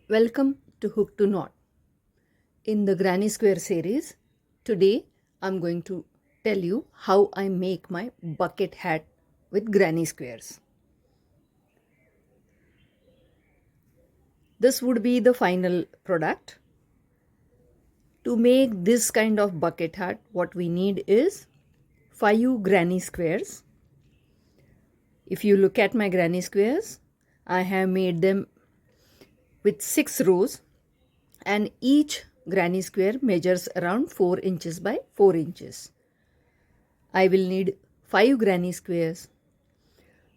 Welcome to Hook to Knot. In the Granny Square series, today I'm going to tell you how I make my bucket hat with granny squares. This would be the final product. To make this kind of bucket hat, what we need is 5 granny squares. If you look at my granny squares, I have made them with 6 rows, and each granny square measures around 4 inches by 4 inches. I will need 5 granny squares,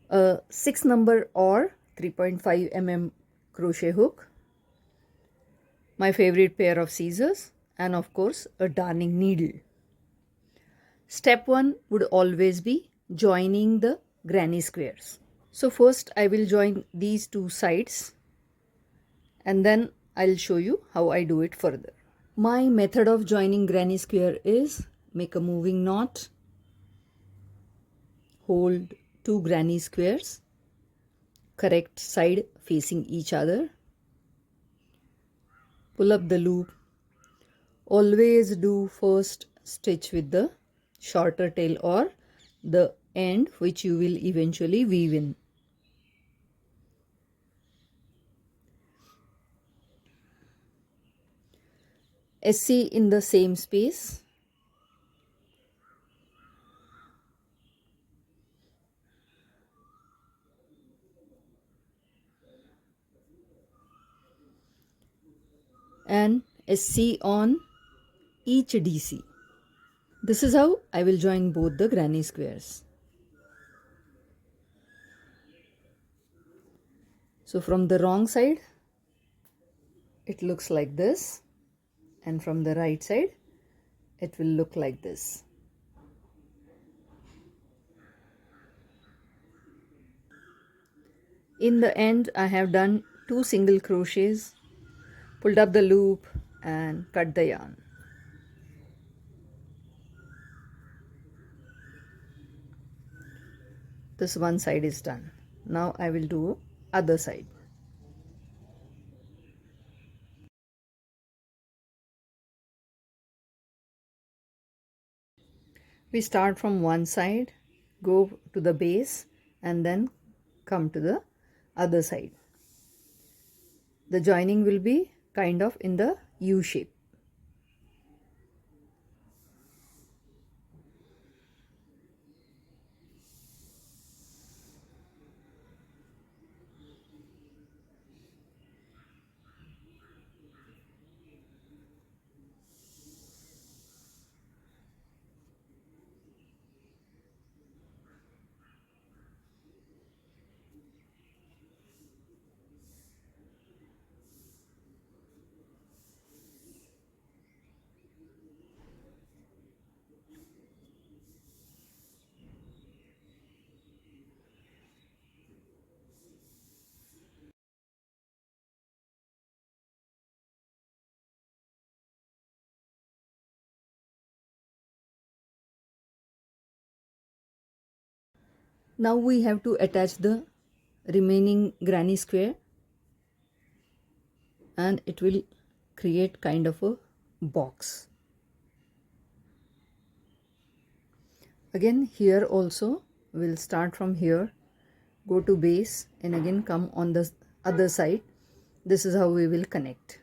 a 6 number or 3.5 mm crochet hook, my favorite pair of scissors, and of course a darning needle. Step 1 would always be joining the granny squares. So first I will join these two sides and then I'll show you how I do it further. My method of joining granny square is make a moving knot, hold 2 granny squares, correct side facing each other, pull up the loop. Always do first stitch with the shorter tail or the end which you will eventually weave in. SC in the same space. And SC on each DC. This is how I will join both the granny squares. So from the wrong side, it looks like this, and from the right side, it will look like this. In the end, I have done 2 single crochets, pulled up the loop and cut the yarn. This one side is done. Now I will do other side. We start from one side, go to the base and then come to the other side. The joining will be kind of in the U shape. Now we have to attach the remaining granny square, and it will create kind of a box. Again here also we'll start from here, go to base and again come on the other side. This is how we will connect.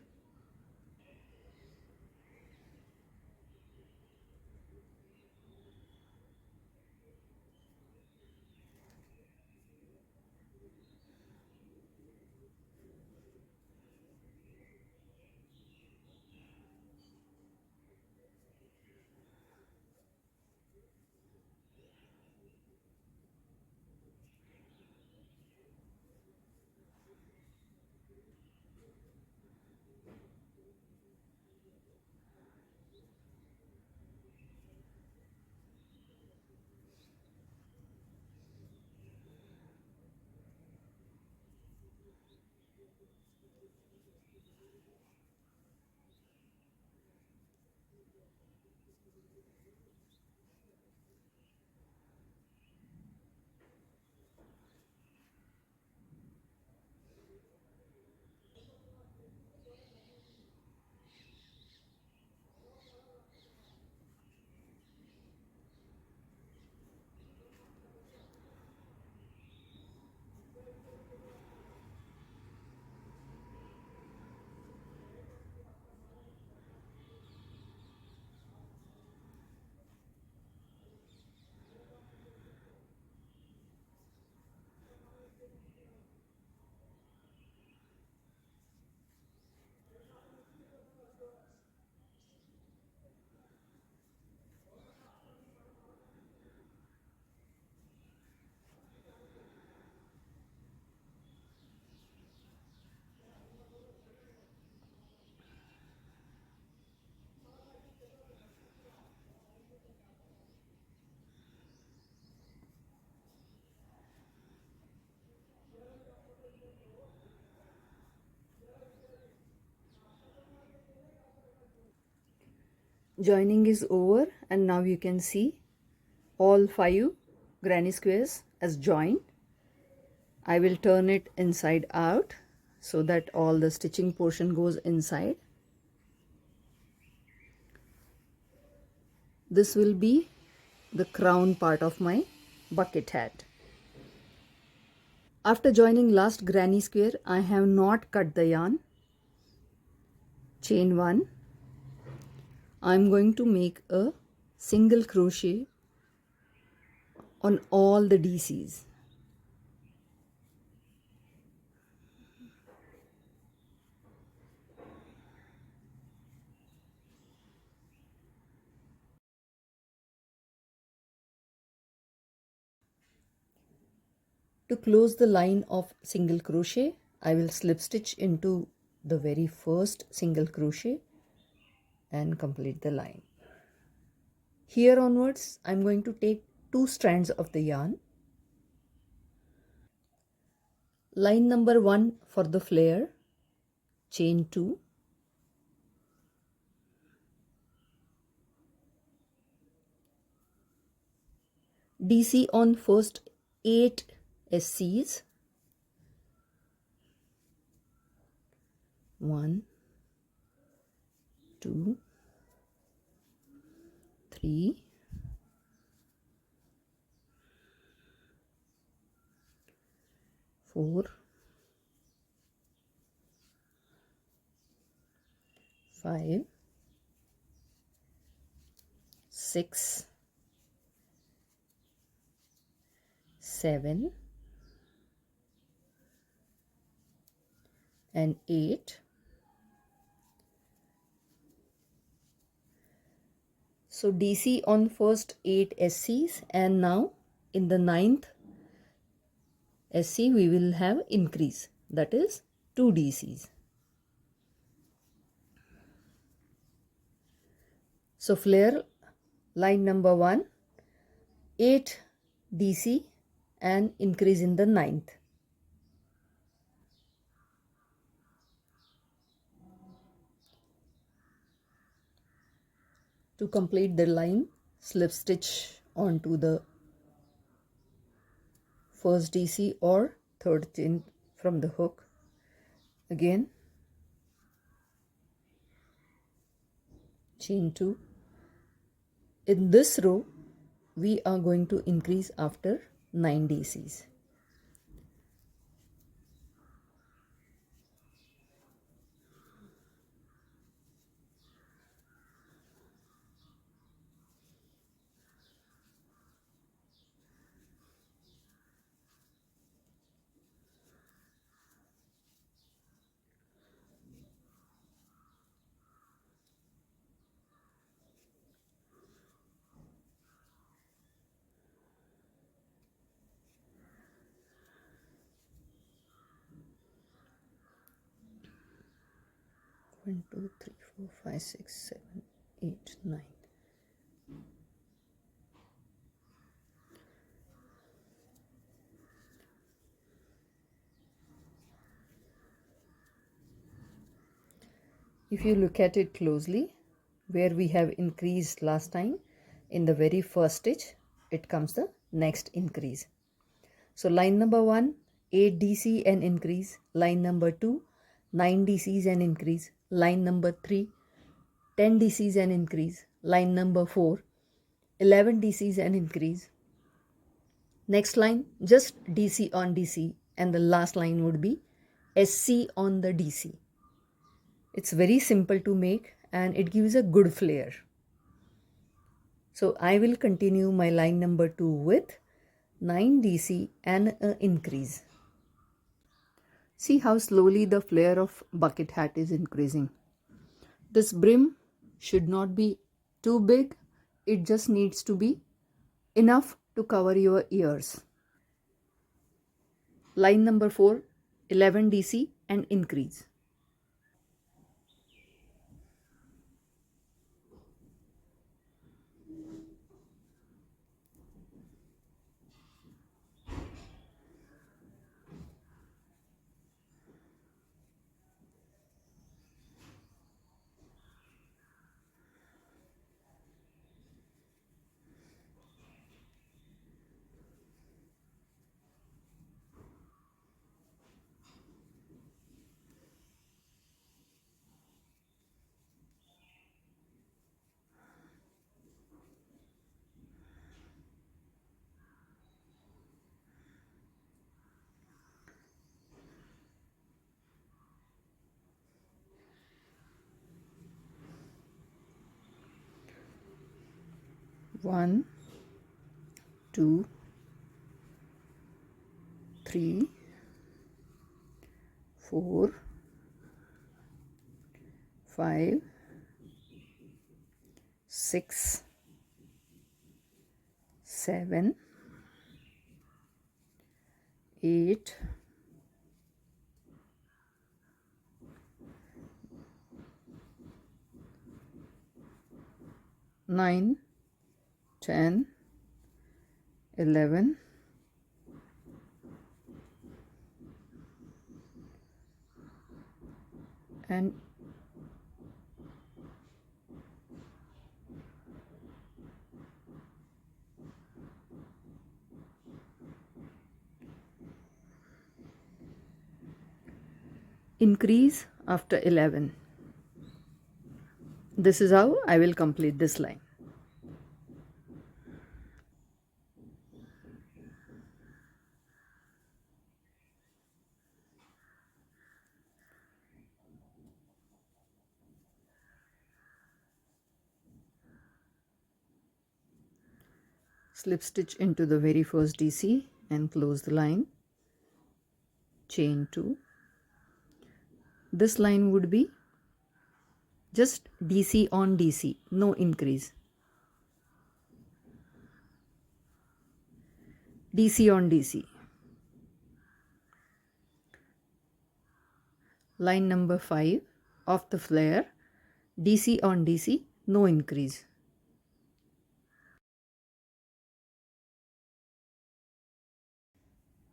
Joining is over, and now you can see all 5 granny squares as joined. I will turn it inside out so that all the stitching portion goes inside. This will be the crown part of my bucket hat. After joining last granny square, I have not cut the yarn. Chain 1. I am going to make a single crochet on all the DCs. To close the line of single crochet, I will slip stitch into the very first single crochet and complete the line. Here onwards, I am going to take 2 strands of the yarn. Line number 1 for the flare, chain 2. DC on first 8 SCs. 1, 2, 3, 4, 5, 6, 7 and 8. So DC on first 8 SCs, and now in the 9th SC we will have increase, that is 2 DCs. So flare line number 1, 8 DC and increase in the 9th. To complete the line, slip stitch onto the first DC or third chain from the hook. Again chain 2. In this row we are going to increase after 9 DCs. One, two, three, 4, 5, 6, 7, 8, 9. If you look at it closely, where we have increased last time, in the very first stitch, it comes the next increase. So line number 1, 8 DC and increase. Line number 2, 9 DCs and increase. Line number 3, 10 DCs and increase. Line number 4, 11 DCs and increase. Next line, just DC on DC, and the last line would be SC on the DC. It's very simple to make and it gives a good flare. So I will continue my line number 2 with 9 DC and an increase. See how slowly the flare of bucket hat is increasing. This brim should not be too big. It just needs to be enough to cover your ears. Line number 4, 11 DC and increase. 1, 2, 3, 4, 5, 6, 7, 8, 9, 10, 11, and increase after 11. This is how I will complete this line. Slip stitch into the very first DC and close the line. Chain 2. This line would be just DC on DC, no increase. DC on DC. Line number 5 of the flare, DC on DC, no increase.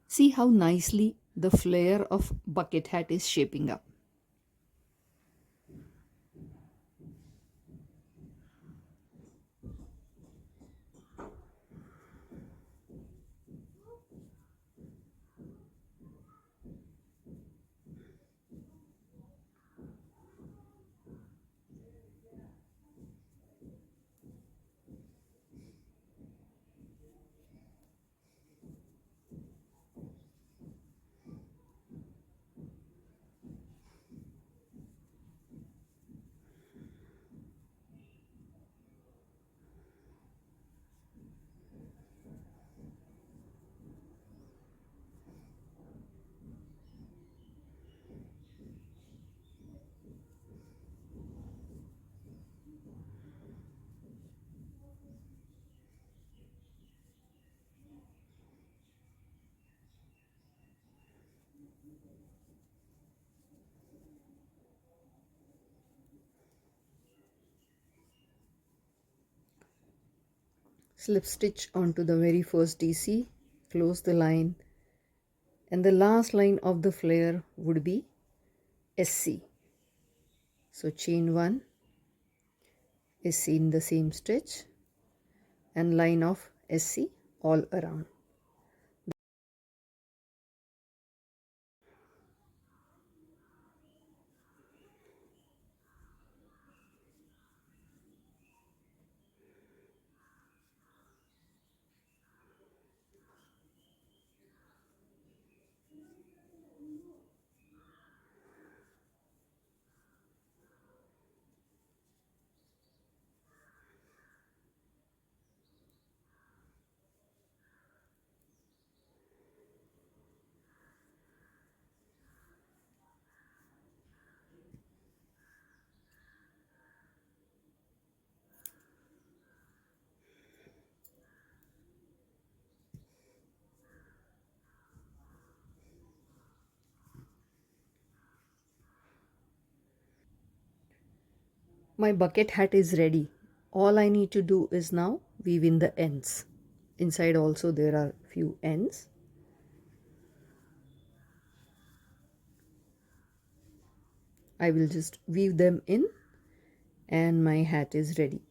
See how nicely the flare of bucket hat is shaping up. Slip stitch onto the very first DC, close the line, and the last line of the flare would be SC. So chain 1, SC in the same stitch, and line of SC all around. My bucket hat is ready. All I need to do is now weave in the ends. Inside also there are few ends. I will just weave them in and my hat is ready.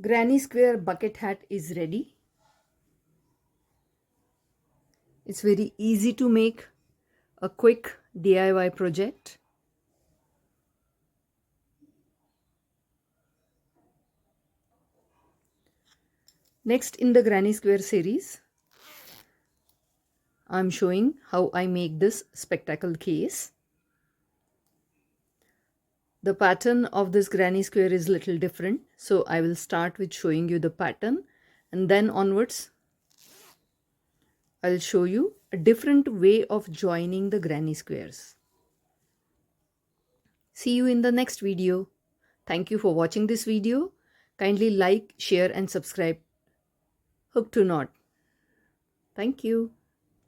Granny square bucket hat is ready. It's very easy to make, a quick DIY project. Next in the Granny Square series, I'm showing how I make this spectacle case. The pattern of this Granny Square is little different, so I will start with showing you the pattern, and then onwards I'll show you a different way of joining the Granny Squares. See you in the next video. Thank you for watching this video. Kindly like, share and subscribe. Hook to knot. Thank you.